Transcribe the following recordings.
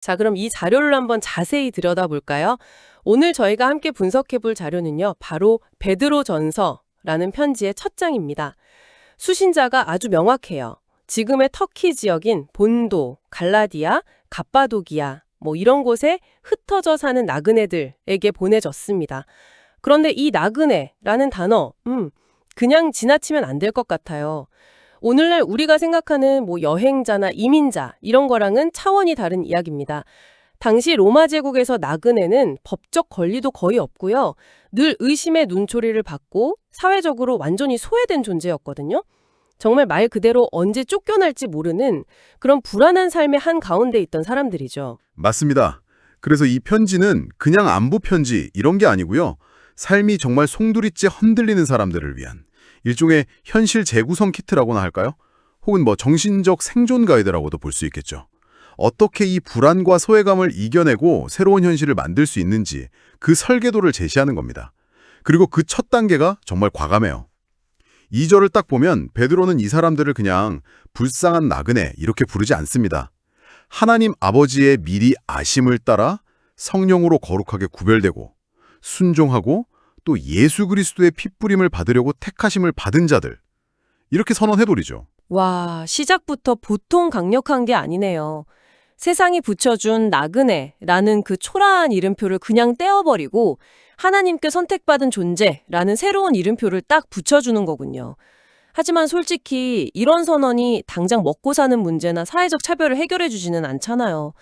자, 그럼 이 자료를 한번 자세히 들여다볼까요? 오늘 저희가 함께 분석해볼 자료는요, 바로 베드로전서라는 편지의 첫 장입니다. 수신자가 아주 명확해요. 지금의 터키 지역인 본도, 갈라디아, 갑바도기아, 이런 곳에 흩어져 사는 나그네들에게 보내졌습니다. 그런데 이 나그네라는 단어, 그냥 지나치면 안 될 것 같아요. 오늘날 우리가 생각하는 여행자나 이민자 이런 거랑은 차원이 다른 이야기입니다. 당시 로마 제국에서 나그네는 법적 권리도 거의 없고요. 늘 의심의 눈초리를 받고 사회적으로 완전히 소외된 존재였거든요. 정말 말 그대로 언제 쫓겨날지 모르는 그런 불안한 삶의 한가운데 있던 사람들이죠. 맞습니다. 그래서 이 편지는 그냥 안부 편지 이런 게 아니고요. 삶이 정말 송두리째 흔들리는 사람들을 위한 일종의 현실 재구성 키트라고나 할까요? 혹은 정신적 생존 가이드라고도 볼 수 있겠죠. 어떻게 이 불안과 소외감을 이겨내고 새로운 현실을 만들 수 있는지 그 설계도를 제시하는 겁니다. 그리고 그 첫 단계가 정말 과감해요. 2절을 딱 보면 베드로는 이 사람들을 그냥 불쌍한 나그네 이렇게 부르지 않습니다. 하나님 아버지의 미리 아심을 따라 성령으로 거룩하게 구별되고 순종하고 또 예수 그리스도의 핏부림을 받으려고 택하심을 받은 자들 이렇게 선언해버리죠. 와, 시작부터 보통 강력한 게 아니네요. 세상이 붙여준 나그네라는 그 초라한 이름표를 그냥 떼어버리고 하나님께 선택받은 존재라는 새로운 이름표를 딱 붙여주는 거군요. 하지만 솔직히 이런 선언이 당장 먹고 사는 문제나 사회적 차별을 해결해 주지는 않잖아요.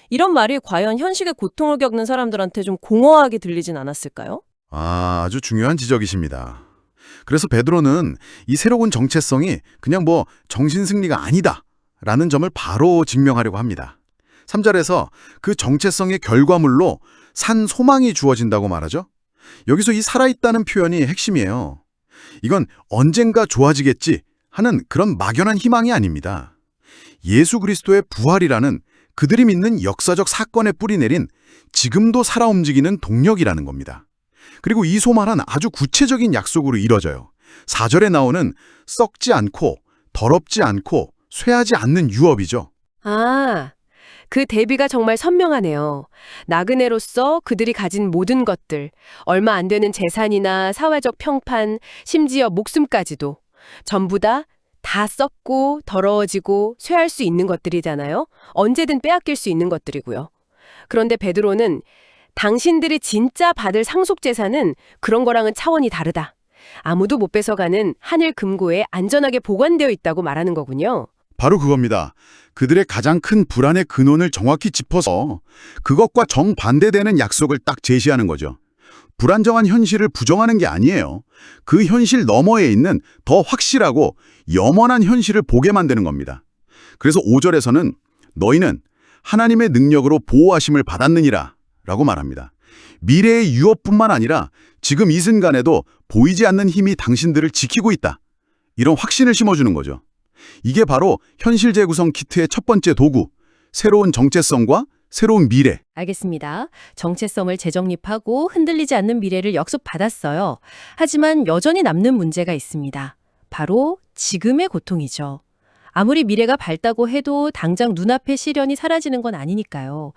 이런 말이 과연 현실의 고통을 겪는 사람들한테 좀 공허하게 들리진 않았을까요? 아주 중요한 지적이십니다. 그래서 베드로는 이 새로운 정체성이 그냥 정신승리가 아니다 라는 점을 바로 증명하려고 합니다. 3절에서 그 정체성의 결과물로 산 소망이 주어진다고 말하죠. 여기서 이 살아있다는 표현이 핵심이에요. 이건 언젠가 좋아지겠지 하는 그런 막연한 희망이 아닙니다. 예수 그리스도의 부활이라는 그들이 믿는 역사적 사건에 뿌리내린 지금도 살아 움직이는 동력이라는 겁니다. 그리고 이 소망은 아주 구체적인 약속으로 이뤄져요. 4절에 나오는 썩지 않고 더럽지 않고 쇠하지 않는 유업이죠. 아, 그 대비가 정말 선명하네요. 나그네로서 그들이 가진 모든 것들, 얼마 안 되는 재산이나 사회적 평판, 심지어 목숨까지도 전부 다 썩고 더러워지고 쇠할 수 있는 것들이잖아요. 언제든 빼앗길 수 있는 것들이고요. 그런데 베드로는 당신들이 진짜 받을 상속 재산은 그런 거랑은 차원이 다르다. 아무도 못 뺏어가는 하늘 금고에 안전하게 보관되어 있다고 말하는 거군요. 바로 그겁니다. 그들의 가장 큰 불안의 근원을 정확히 짚어서 그것과 정반대되는 약속을 딱 제시하는 거죠. 불안정한 현실을 부정하는 게 아니에요. 그 현실 너머에 있는 더 확실하고 영원한 현실을 보게 만드는 겁니다. 그래서 5절에서는 너희는 하나님의 능력으로 보호하심을 받았느니라 라고 말합니다. 미래의 유업뿐만 아니라 지금 이 순간에도 보이지 않는 힘이 당신들을 지키고 있다. 이런 확신을 심어주는 거죠. 이게 바로 현실 재구성 키트의 첫 번째 도구, 새로운 정체성과 새로운 미래. 알겠습니다. 정체성을 재정립하고 흔들리지 않는 미래를 역습받았어요. 하지만 여전히 남는 문제가 있습니다. 바로 지금의 고통이죠. 아무리 미래가 밝다고 해도 당장 눈앞의 시련이 사라지는 건 아니니까요.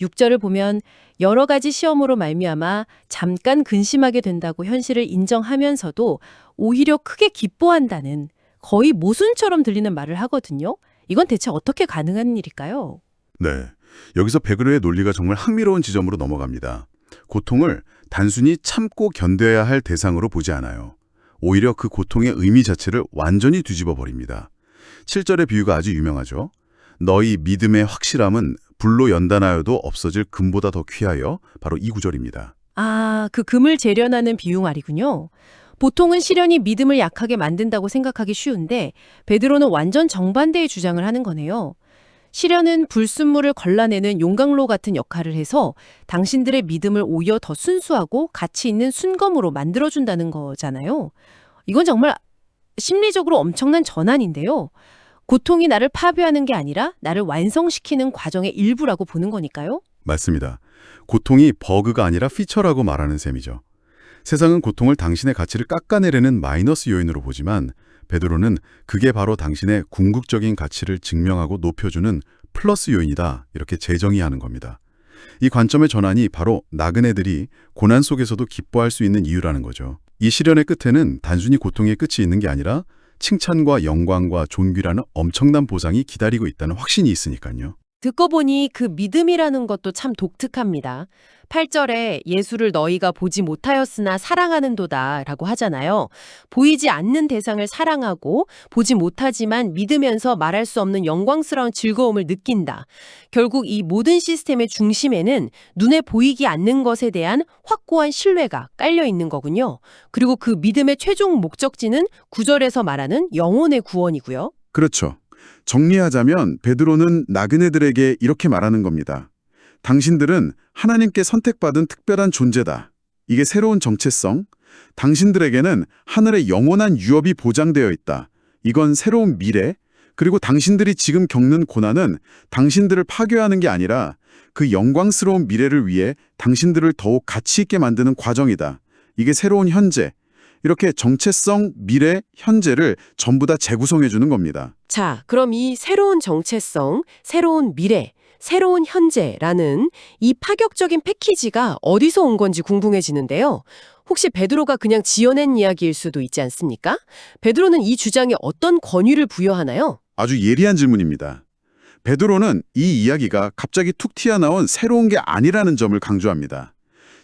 6절을 보면 여러 가지 시험으로 말미암아 잠깐 근심하게 된다고 현실을 인정하면서도 오히려 크게 기뻐한다는 거의 모순처럼 들리는 말을 하거든요. 이건 대체 어떻게 가능한 일일까요? 네, 여기서 베드로의 논리가 정말 흥미로운 지점으로 넘어갑니다. 고통을 단순히 참고 견뎌야 할 대상으로 보지 않아요. 오히려 그 고통의 의미 자체를 완전히 뒤집어 버립니다. 7절의 비유가 아주 유명하죠. 너희 믿음의 확실함은 불로 연단하여도 없어질 금보다 더 귀하여, 바로 이 구절입니다. 아, 그 금을 재련하는 비유 말이군요. 보통은 시련이 믿음을 약하게 만든다고 생각하기 쉬운데 베드로는 완전 정반대의 주장을 하는 거네요. 시련은 불순물을 걸러내는 용광로 같은 역할을 해서 당신들의 믿음을 오히려 더 순수하고 가치 있는 순검으로 만들어준다는 거잖아요. 이건 정말 심리적으로 엄청난 전환인데요. 고통이 나를 파괴하는 게 아니라 나를 완성시키는 과정의 일부라고 보는 거니까요. 맞습니다. 고통이 버그가 아니라 피처라고 말하는 셈이죠. 세상은 고통을 당신의 가치를 깎아내리는 마이너스 요인으로 보지만 베드로는 그게 바로 당신의 궁극적인 가치를 증명하고 높여주는 플러스 요인이다 이렇게 재정의하는 겁니다. 이 관점의 전환이 바로 나그네들이 고난 속에서도 기뻐할 수 있는 이유라는 거죠. 이 시련의 끝에는 단순히 고통의 끝이 있는 게 아니라 칭찬과 영광과 존귀라는 엄청난 보상이 기다리고 있다는 확신이 있으니까요. 듣고 보니 그 믿음이라는 것도 참 독특합니다. 8절에 예수를 너희가 보지 못하였으나 사랑하는도다 라고 하잖아요. 보이지 않는 대상을 사랑하고 보지 못하지만 믿으면서 말할 수 없는 영광스러운 즐거움을 느낀다. 결국 이 모든 시스템의 중심에는 눈에 보이지 않는 것에 대한 확고한 신뢰가 깔려 있는 거군요. 그리고 그 믿음의 최종 목적지는 9절에서 말하는 영혼의 구원이고요. 그렇죠. 정리하자면 베드로는 나그네들에게 이렇게 말하는 겁니다. 당신들은 하나님께 선택받은 특별한 존재다. 이게 새로운 정체성. 당신들에게는 하늘의 영원한 유업이 보장되어 있다. 이건 새로운 미래. 그리고 당신들이 지금 겪는 고난은 당신들을 파괴하는 게 아니라 그 영광스러운 미래를 위해 당신들을 더욱 가치 있게 만드는 과정이다. 이게 새로운 현재. 이렇게 정체성, 미래, 현재를 전부 다 재구성해 주는 겁니다. 자, 그럼 이 새로운 정체성, 새로운 미래, 새로운 현재라는 이 파격적인 패키지가 어디서 온 건지 궁금해지는데요. 혹시 베드로가 그냥 지어낸 이야기일 수도 있지 않습니까? 베드로는 이 주장에 어떤 권위를 부여하나요? 아주 예리한 질문입니다. 베드로는 이 이야기가 갑자기 툭 튀어나온 새로운 게 아니라는 점을 강조합니다.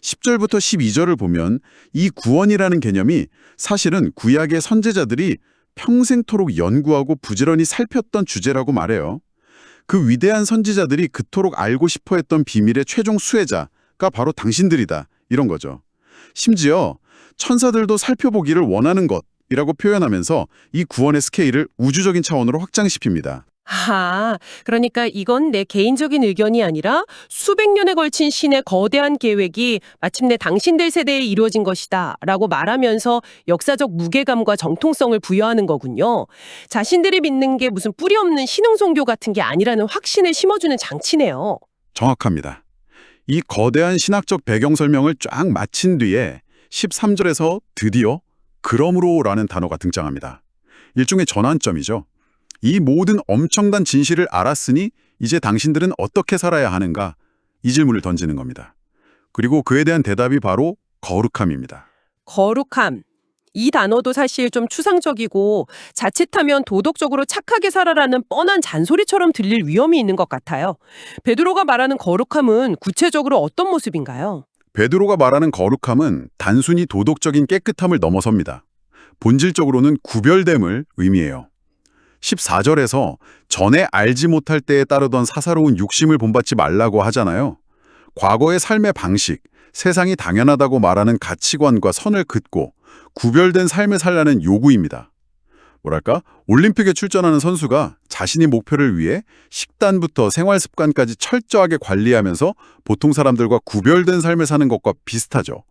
10절부터 12절을 보면 이 구원이라는 개념이 사실은 구약의 선지자들이 평생토록 연구하고 부지런히 살폈던 주제라고 말해요. 그 위대한 선지자들이 그토록 알고 싶어 했던 비밀의 최종 수혜자가 바로 당신들이다. 이런 거죠. 심지어 천사들도 살펴보기를 원하는 것이라고 표현하면서 이 구원의 스케일을 우주적인 차원으로 확장시킵니다. 아, 그러니까 이건 내 개인적인 의견이 아니라 수백 년에 걸친 신의 거대한 계획이 마침내 당신들 세대에 이루어진 것이다 라고 말하면서 역사적 무게감과 정통성을 부여하는 거군요. 자신들이 믿는 게 무슨 뿌리 없는 신흥종교 같은 게 아니라는 확신을 심어주는 장치네요. 정확합니다. 이 거대한 신학적 배경 설명을 쫙 마친 뒤에 13절에서 드디어 그러므로라는 단어가 등장합니다. 일종의 전환점이죠. 이 모든 엄청난 진실을 알았으니 이제 당신들은 어떻게 살아야 하는가? 이 질문을 던지는 겁니다. 그리고 그에 대한 대답이 바로 거룩함입니다. 거룩함. 이 단어도 사실 좀 추상적이고 자칫하면 도덕적으로 착하게 살아라는 뻔한 잔소리처럼 들릴 위험이 있는 것 같아요. 베드로가 말하는 거룩함은 구체적으로 어떤 모습인가요? 베드로가 말하는 거룩함은 단순히 도덕적인 깨끗함을 넘어섭니다. 본질적으로는 구별됨을 의미해요. 14절에서 전에 알지 못할 때에 따르던 사사로운 욕심을 본받지 말라고 하잖아요. 과거의 삶의 방식, 세상이 당연하다고 말하는 가치관과 선을 긋고 구별된 삶을 살라는 요구입니다. 뭐랄까? 올림픽에 출전하는 선수가 자신이 목표를 위해 식단부터 생활 습관까지 철저하게 관리하면서 보통 사람들과 구별된 삶을 사는 것과 비슷하죠.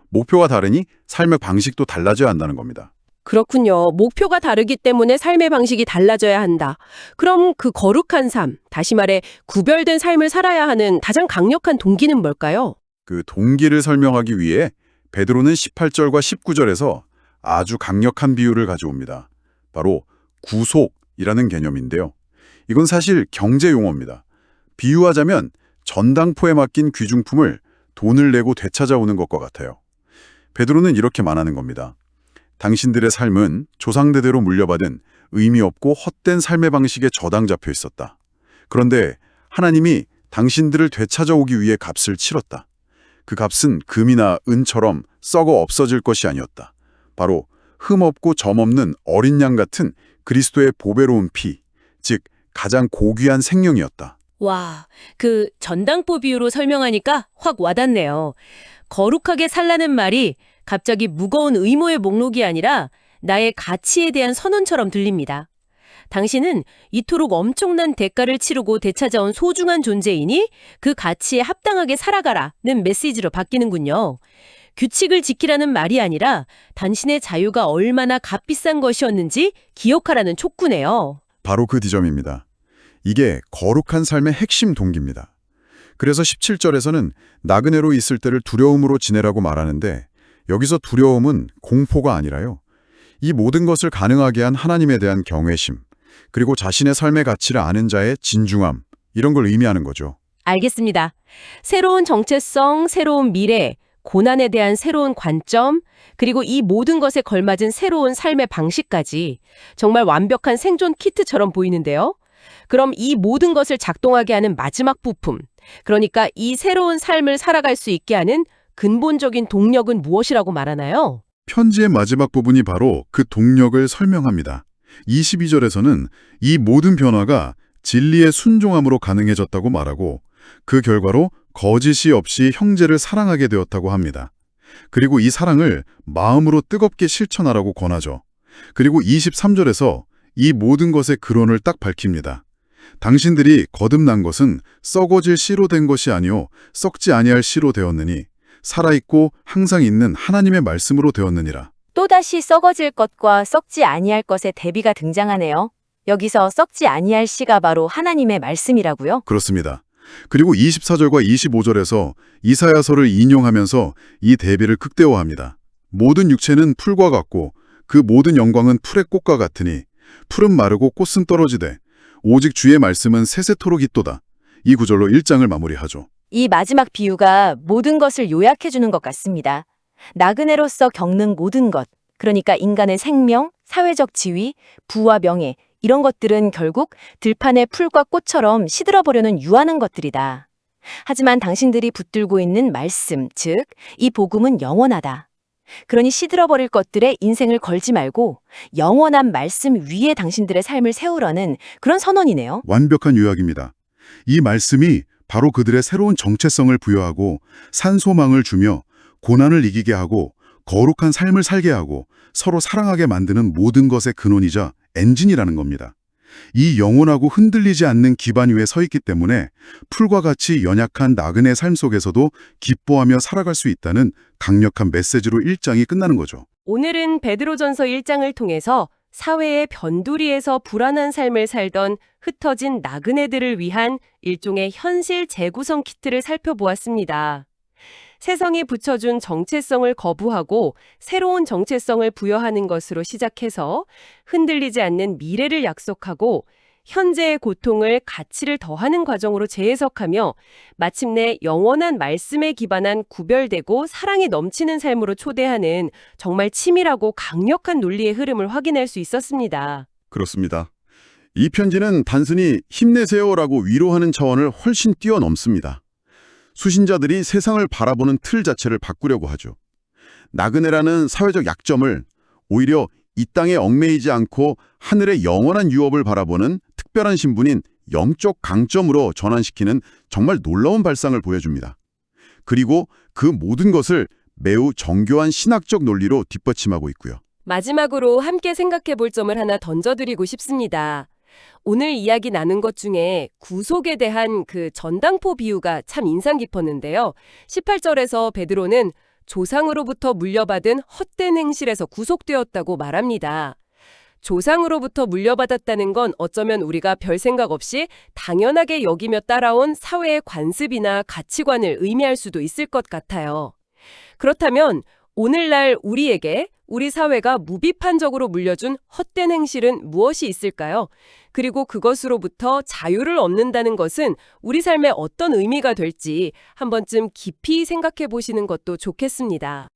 목표가 다르니 삶의 방식도 달라져야 한다는 겁니다. 그렇군요. 목표가 다르기 때문에 삶의 방식이 달라져야 한다. 그럼 그 거룩한 삶, 다시 말해 구별된 삶을 살아야 하는 가장 강력한 동기는 뭘까요? 그 동기를 설명하기 위해 베드로는 18절과 19절에서 아주 강력한 비유를 가져옵니다. 바로 구속이라는 개념인데요. 이건 사실 경제 용어입니다. 비유하자면 전당포에 맡긴 귀중품을 돈을 내고 되찾아오는 것과 같아요. 베드로는 이렇게 말하는 겁니다. 당신들의 삶은 조상대대로 물려받은 의미 없고 헛된 삶의 방식에 저당 잡혀 있었다. 그런데 하나님이 당신들을 되찾아오기 위해 값을 치렀다. 그 값은 금이나 은처럼 썩어 없어질 것이 아니었다. 바로 흠없고 점없는 어린 양 같은 그리스도의 보배로운 피, 즉 가장 고귀한 생명이었다. 와, 그 전당포 비유로 설명하니까 확 와닿네요. 거룩하게 살라는 말이 갑자기 무거운 의무의 목록이 아니라 나의 가치에 대한 선언처럼 들립니다. 당신은 이토록 엄청난 대가를 치르고 되찾아온 소중한 존재이니 그 가치에 합당하게 살아가라는 메시지로 바뀌는군요. 규칙을 지키라는 말이 아니라 당신의 자유가 얼마나 값비싼 것이었는지 기억하라는 촉구네요. 바로 그 지점입니다. 이게 거룩한 삶의 핵심 동기입니다. 그래서 17절에서는 나그네로 있을 때를 두려움으로 지내라고 말하는데 여기서 두려움은 공포가 아니라요. 이 모든 것을 가능하게 한 하나님에 대한 경외심, 그리고 자신의 삶의 가치를 아는 자의 진중함, 이런 걸 의미하는 거죠. 알겠습니다. 새로운 정체성, 새로운 미래, 고난에 대한 새로운 관점, 그리고 이 모든 것에 걸맞은 새로운 삶의 방식까지 정말 완벽한 생존 키트처럼 보이는데요. 그럼 이 모든 것을 작동하게 하는 마지막 부품, 그러니까 이 새로운 삶을 살아갈 수 있게 하는 근본적인 동력은 무엇이라고 말하나요? 편지의 마지막 부분이 바로 그 동력을 설명합니다. 22절에서는 이 모든 변화가 진리의 순종함으로 가능해졌다고 말하고 그 결과로 거짓이 없이 형제를 사랑하게 되었다고 합니다. 그리고 이 사랑을 마음으로 뜨겁게 실천하라고 권하죠. 그리고 23절에서 이 모든 것의 근원을 딱 밝힙니다. 당신들이 거듭난 것은 썩어질 씨로 된 것이 아니요 썩지 아니할 씨로 되었느니 살아있고 항상 있는 하나님의 말씀으로 되었느니라. 또다시 썩어질 것과 썩지 아니할 것의 대비가 등장하네요. 여기서 썩지 아니할 씨가 바로 하나님의 말씀이라고요? 그렇습니다. 그리고 24절과 25절에서 이사야서를 인용하면서 이 대비를 극대화합니다. 모든 육체는 풀과 같고 그 모든 영광은 풀의 꽃과 같으니 풀은 마르고 꽃은 떨어지되 오직 주의 말씀은 세세토록 있도다. 이 구절로 1장을 마무리하죠. 이 마지막 비유가 모든 것을 요약해주는 것 같습니다. 나그네로서 겪는 모든 것, 그러니까 인간의 생명, 사회적 지위, 부와 명예, 이런 것들은 결국 들판의 풀과 꽃처럼 시들어버려는 유한한 것들이다. 하지만 당신들이 붙들고 있는 말씀, 즉, 이 복음은 영원하다. 그러니 시들어버릴 것들에 인생을 걸지 말고 영원한 말씀 위에 당신들의 삶을 세우라는 그런 선언이네요. 완벽한 요약입니다. 이 말씀이 바로 그들의 새로운 정체성을 부여하고 산소망을 주며 고난을 이기게 하고 거룩한 삶을 살게 하고 서로 사랑하게 만드는 모든 것의 근원이자 엔진이라는 겁니다. 이 영원하고 흔들리지 않는 기반 위에 서 있기 때문에 풀과 같이 연약한 나그네 삶 속에서도 기뻐하며 살아갈 수 있다는 강력한 메시지로 1장이 끝나는 거죠. 오늘은 베드로전서 1장을 통해서 사회의 변두리에서 불안한 삶을 살던 흩어진 나그네들을 위한 일종의 현실 재구성 키트를 살펴보았습니다. 세상이 붙여준 정체성을 거부하고 새로운 정체성을 부여하는 것으로 시작해서 흔들리지 않는 미래를 약속하고 현재의 고통을 가치를 더하는 과정으로 재해석하며 마침내 영원한 말씀에 기반한 구별되고 사랑이 넘치는 삶으로 초대하는 정말 치밀하고 강력한 논리의 흐름을 확인할 수 있었습니다. 그렇습니다. 이 편지는 단순히 힘내세요라고 위로하는 차원을 훨씬 뛰어넘습니다. 수신자들이 세상을 바라보는 틀 자체를 바꾸려고 하죠. 나그네라는 사회적 약점을 오히려 이 땅에 얽매이지 않고 하늘의 영원한 유업을 바라보는 특별한 신분인 영적 강점으로 전환시키는 정말 놀라운 발상을 보여줍니다. 그리고 그 모든 것을 매우 정교한 신학적 논리로 뒷받침하고 있고요. 마지막으로 함께 생각해 볼 점을 하나 던져드리고 싶습니다. 오늘 이야기 나눈 것 중에 구속에 대한 그 전당포 비유가 참 인상 깊었는데요. 18절에서 베드로는 조상으로부터 물려받은 헛된 행실에서 구속되었다고 말합니다. 조상으로부터 물려받았다는 건 어쩌면 우리가 별 생각 없이 당연하게 여기며 따라온 사회의 관습이나 가치관을 의미할 수도 있을 것 같아요. 그렇다면 오늘날 우리에게 우리 사회가 무비판적으로 물려준 헛된 행실은 무엇이 있을까요? 그리고 그것으로부터 자유를 얻는다는 것은 우리 삶에 어떤 의미가 될지 한 번쯤 깊이 생각해 보시는 것도 좋겠습니다.